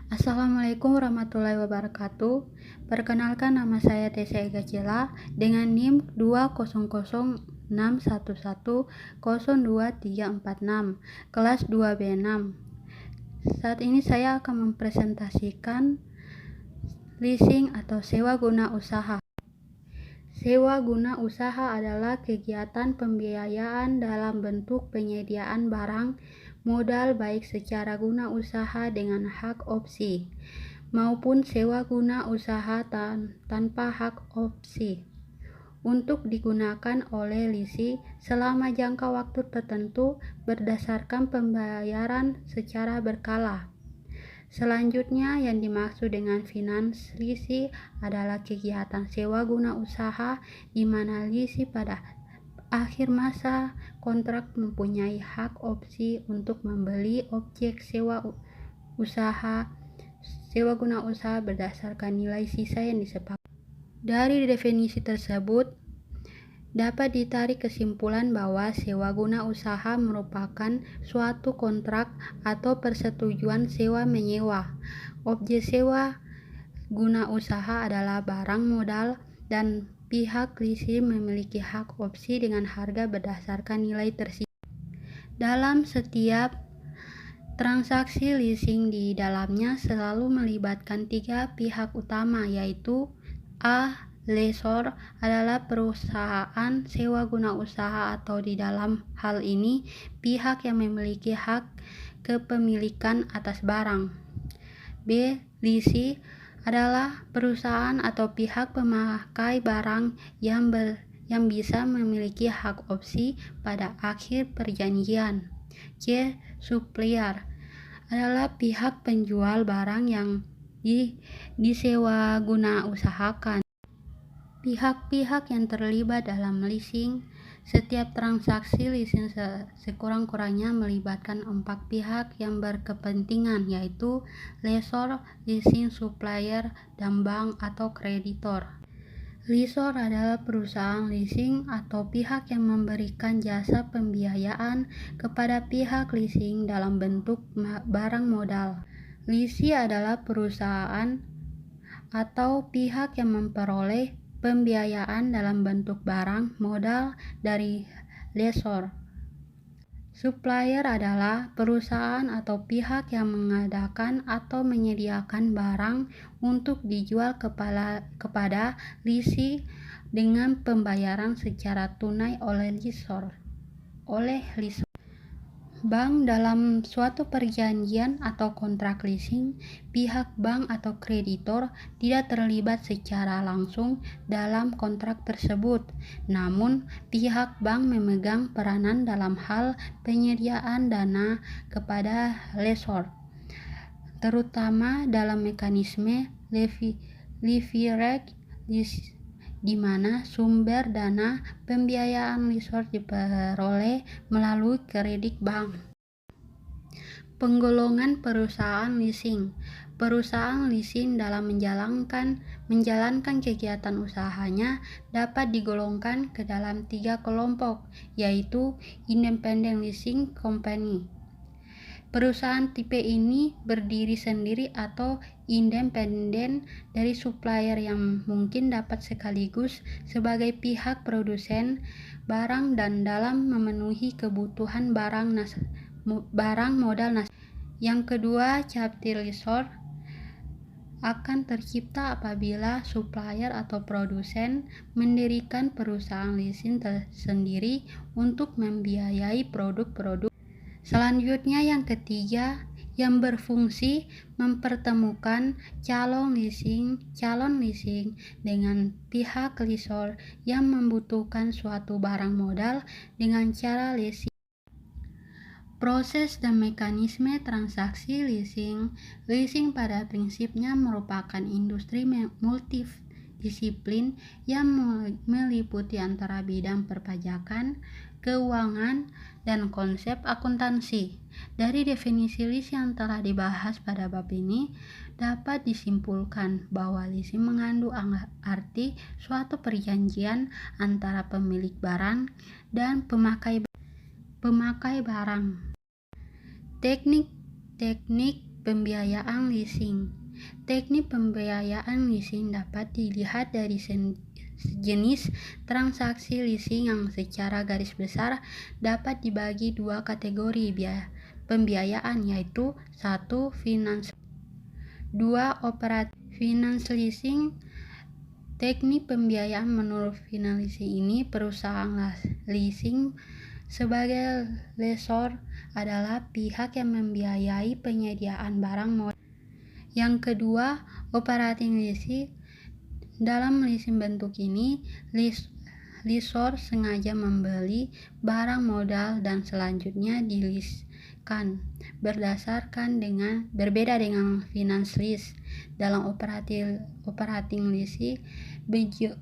Assalamualaikum warahmatullahi wabarakatuh. Perkenalkan, nama saya Tessa Ega Cila dengan NIM 20061110236, kelas 2B6. Saat ini saya akan mempresentasikan leasing atau sewa guna usaha. Sewa guna usaha adalah kegiatan pembiayaan dalam bentuk penyediaan barang modal baik secara guna usaha dengan hak opsi maupun sewa guna usaha tanpa hak opsi untuk digunakan oleh lisi selama jangka waktu tertentu berdasarkan pembayaran secara berkala. Selanjutnya, yang dimaksud dengan finance leasing adalah kegiatan sewa guna usaha di mana lisi pada akhir masa kontrak mempunyai hak opsi untuk membeli objek sewa guna usaha berdasarkan nilai sisa yang disepakati. Dari definisi tersebut, dapat ditarik kesimpulan bahwa sewa guna usaha merupakan suatu kontrak atau persetujuan sewa-menyewa. Objek sewa guna usaha adalah barang modal dan pihak leasing memiliki hak opsi dengan harga berdasarkan nilai tersebut. Dalam setiap transaksi leasing di dalamnya selalu melibatkan tiga pihak utama, yaitu A. Lessor adalah perusahaan sewa guna usaha atau di dalam hal ini pihak yang memiliki hak kepemilikan atas barang. B. Lessee adalah perusahaan atau pihak pemakai barang yang bisa memiliki hak opsi pada akhir perjanjian. C. Supplier adalah pihak penjual barang yang disewa guna usahakan. Pihak-pihak yang terlibat dalam leasing. Setiap transaksi leasing sekurang-kurangnya melibatkan 4 pihak yang berkepentingan, yaitu lessor, leasing supplier, dan bank atau kreditor. Lessor adalah perusahaan leasing atau pihak yang memberikan jasa pembiayaan kepada pihak leasing dalam bentuk barang modal. Lessee adalah perusahaan atau pihak yang memperoleh pembiayaan dalam bentuk barang modal dari lessor. Supplier adalah perusahaan atau pihak yang mengadakan atau menyediakan barang untuk dijual kepada lessee dengan pembayaran secara tunai oleh lessor. Bank dalam suatu perjanjian atau kontrak leasing, pihak bank atau kreditor tidak terlibat secara langsung dalam kontrak tersebut, namun pihak bank memegang peranan dalam hal penyediaan dana kepada lessor, terutama dalam mekanisme leverage di mana sumber dana pembiayaan lessor diperoleh melalui kredit bank. Penggolongan perusahaan leasing. Perusahaan leasing dalam menjalankan kegiatan usahanya dapat digolongkan ke dalam 3 kelompok, yaitu independent leasing company. Perusahaan tipe ini berdiri sendiri atau independen dari supplier yang mungkin dapat sekaligus sebagai pihak produsen barang dan dalam memenuhi kebutuhan barang modal. Yang kedua, captive lessor akan tercipta apabila supplier atau produsen mendirikan perusahaan leasing tersendiri untuk membiayai produk-produk. Selanjutnya, yang ketiga, yang berfungsi mempertemukan calon leasing dengan pihak lessor yang membutuhkan suatu barang modal dengan cara leasing. Proses dan mekanisme transaksi leasing. Leasing pada prinsipnya merupakan industri multidisiplin yang meliputi antara bidang perpajakan, keuangan, dan konsep akuntansi. Dari definisi leasing yang telah dibahas pada bab ini, dapat disimpulkan bahwa leasing mengandung arti suatu perjanjian antara pemilik barang dan pemakai barang. Teknik pembiayaan leasing. Teknik pembiayaan leasing dapat dilihat dari jenis transaksi leasing yang secara garis besar dapat dibagi dua kategori pembiayaan, yaitu 1. Finance, 2. Operating. Finance leasing. Teknik pembiayaan menurut finance ini, perusahaan leasing sebagai lessor adalah pihak yang membiayai penyediaan barang modal. Yang kedua, operating leasing. Dalam leasing bentuk ini, lessor sengaja membeli barang modal dan selanjutnya dileaskan. Berbeda dengan finance lease. Dalam operating leasing,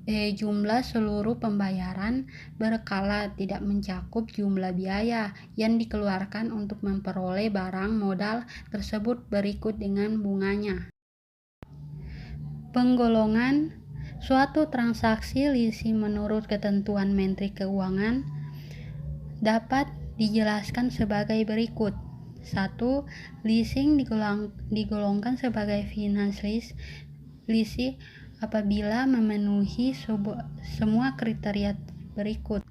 jumlah seluruh pembayaran berkala, tidak mencakup jumlah biaya yang dikeluarkan untuk memperoleh barang modal tersebut berikut dengan bunganya. Penggolongan suatu transaksi leasing menurut ketentuan Menteri Keuangan dapat dijelaskan sebagai berikut. 1. Leasing digolongkan sebagai finance leasing apabila memenuhi semua kriteria berikut.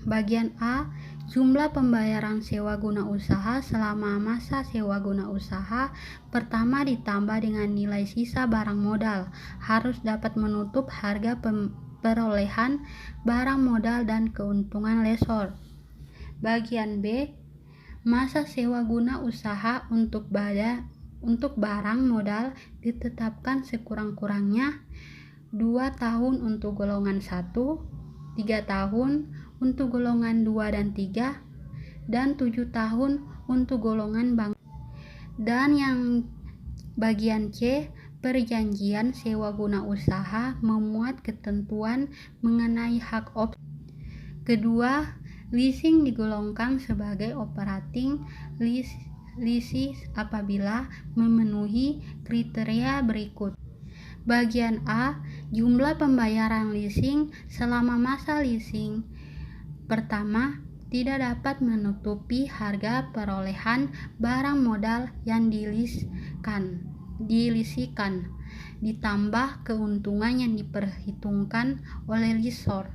Bagian A. Jumlah pembayaran sewa guna usaha selama masa sewa guna usaha pertama ditambah dengan nilai sisa barang modal harus dapat menutup harga perolehan barang modal dan keuntungan lessor. Bagian B. Masa sewa guna usaha untuk barang modal ditetapkan sekurang-kurangnya 2 tahun untuk golongan 1, 3 tahun untuk golongan 2 dan 3, dan 7 tahun untuk golongan bank. Dan yang bagian C, perjanjian sewa guna usaha memuat ketentuan mengenai hak opsi. Kedua, leasing digolongkan sebagai operating leasing apabila memenuhi kriteria berikut. Bagian A. Jumlah pembayaran leasing selama masa leasing pertama tidak dapat menutupi harga perolehan barang modal yang dileasingkan, ditambah keuntungan yang diperhitungkan oleh lessor.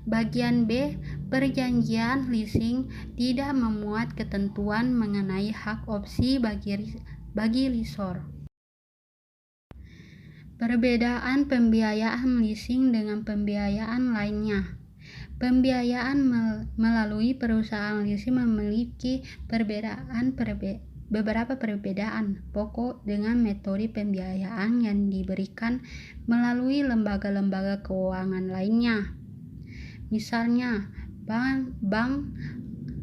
Bagian B. Perjanjian leasing tidak memuat ketentuan mengenai hak opsi bagi lessor. Perbedaan pembiayaan leasing dengan pembiayaan lainnya. Pembiayaan melalui perusahaan leasing memiliki beberapa perbedaan pokok dengan metode pembiayaan yang diberikan melalui lembaga-lembaga keuangan lainnya. Misalnya, bank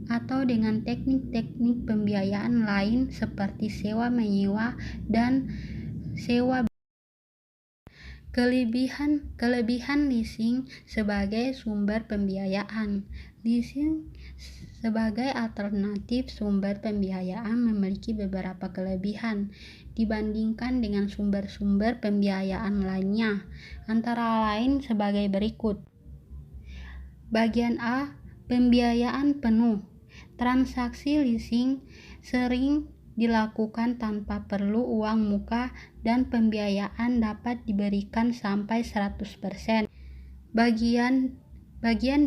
atau dengan teknik-teknik pembiayaan lain seperti sewa menyewa dan sewa. Kelebihan leasing sebagai sumber pembiayaan. Leasing sebagai alternatif sumber pembiayaan memiliki beberapa kelebihan dibandingkan dengan sumber-sumber pembiayaan lainnya, antara lain sebagai berikut. Bagian A. Pembiayaan penuh. Transaksi leasing sering dilakukan tanpa perlu uang muka dan pembiayaan dapat diberikan sampai 100%. Bagian 2.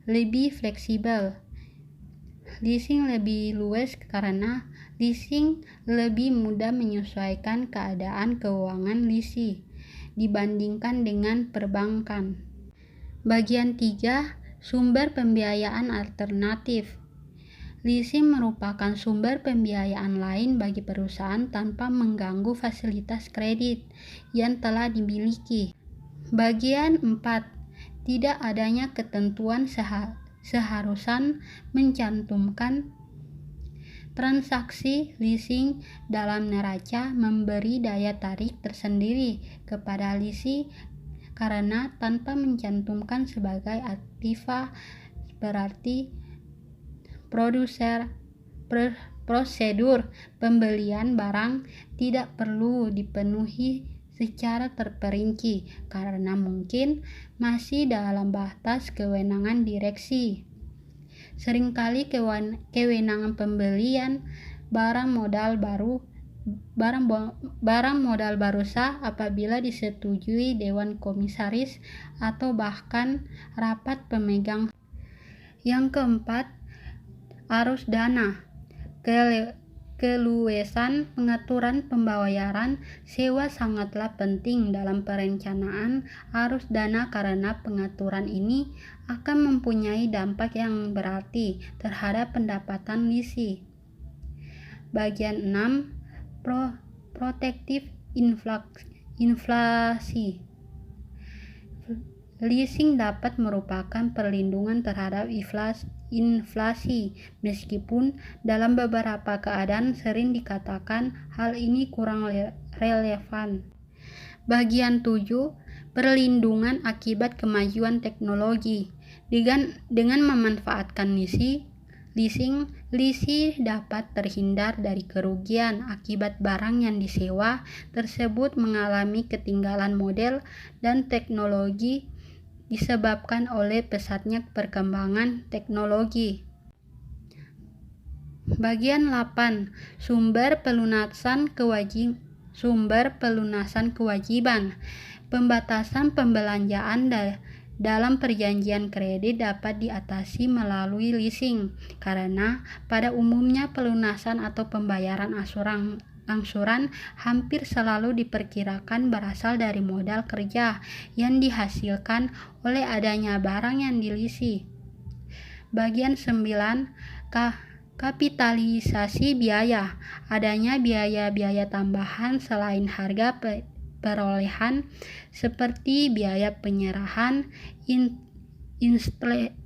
Lebih fleksibel. Leasing lebih luas karena leasing lebih mudah menyesuaikan keadaan keuangan lessee dibandingkan dengan perbankan. Bagian 3. Sumber pembiayaan alternatif. Leasing merupakan sumber pembiayaan lain bagi perusahaan tanpa mengganggu fasilitas kredit yang telah dimiliki. Bagian 4. Tidak adanya ketentuan seharusan mencantumkan transaksi leasing dalam neraca memberi daya tarik tersendiri kepada lessee karena tanpa mencantumkan sebagai aktiva berarti prosedur pembelian barang tidak perlu dipenuhi secara terperinci karena mungkin masih dalam batas kewenangan direksi. Seringkali kewenangan pembelian barang modal baru sah apabila disetujui Dewan Komisaris atau bahkan rapat pemegang. Yang keempat, arus dana. Keluasan pengaturan pembayaran sewa sangatlah penting dalam perencanaan arus dana karena pengaturan ini akan mempunyai dampak yang berarti terhadap pendapatan lisi. Bagian 6, protektif inflasi. Leasing dapat merupakan perlindungan terhadap inflasi, meskipun dalam beberapa keadaan sering dikatakan hal ini kurang relevan. Bagian 7, perlindungan akibat kemajuan teknologi. Dengan memanfaatkan leasing dapat terhindar dari kerugian akibat barang yang disewa tersebut mengalami ketinggalan model dan teknologi disebabkan oleh pesatnya perkembangan teknologi. Bagian 8, sumber pelunasan kewajiban. Pembatasan pembelanjaan dalam perjanjian kredit dapat diatasi melalui leasing, karena pada umumnya pelunasan atau pembayaran angsuran hampir selalu diperkirakan berasal dari modal kerja yang dihasilkan oleh adanya barang yang dilisi. Bagian 9, kapitalisasi biaya. Adanya biaya-biaya tambahan selain harga perolehan seperti biaya penyerahan,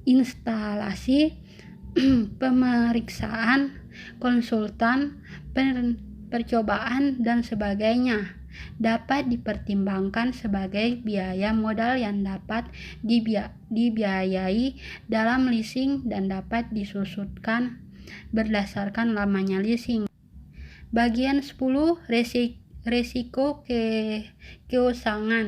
instalasi, pemeriksaan, konsultan, percobaan, dan sebagainya dapat dipertimbangkan sebagai biaya modal yang dapat dibiayai dalam leasing dan dapat disusutkan berdasarkan lamanya leasing. Bagian 10, resiko keuangan.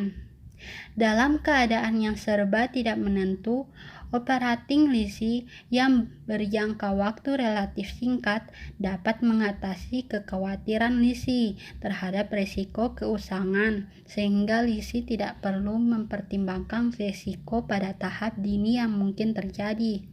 Dalam keadaan yang serba tidak menentu, operating leasing yang berjangka waktu relatif singkat dapat mengatasi kekhawatiran lisi terhadap risiko keuangan, sehingga lisi tidak perlu mempertimbangkan risiko pada tahap dini yang mungkin terjadi.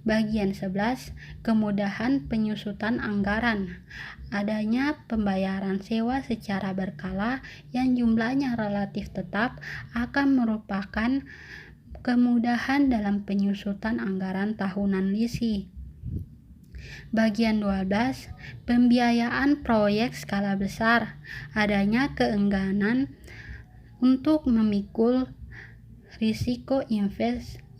Bagian 11, kemudahan penyusutan anggaran. Adanya pembayaran sewa secara berkala yang jumlahnya relatif tetap akan merupakan kemudahan dalam penyusutan anggaran tahunan lisi. Bagian 12, pembiayaan proyek skala besar. Adanya keengganan untuk memikul risiko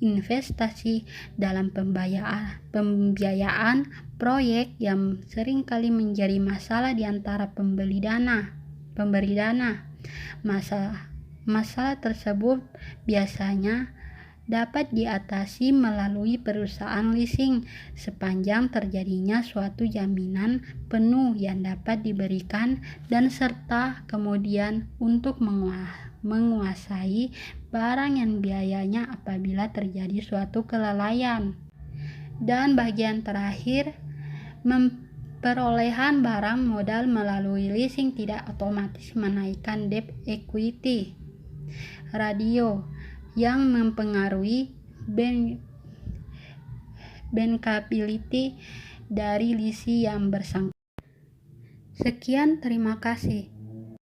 investasi dalam pembiayaan proyek yang seringkali menjadi masalah di antara pemberi dana. Masalah tersebut biasanya dapat diatasi melalui perusahaan leasing sepanjang terjadinya suatu jaminan penuh yang dapat diberikan dan serta kemudian untuk menguasai barang yang biayanya apabila terjadi suatu kelalaian. Dan bagian terakhir, perolehan barang modal melalui leasing tidak otomatis menaikkan debt equity ratio yang mempengaruhi bankability dari lisi yang bersangkutan. Sekian, terima kasih.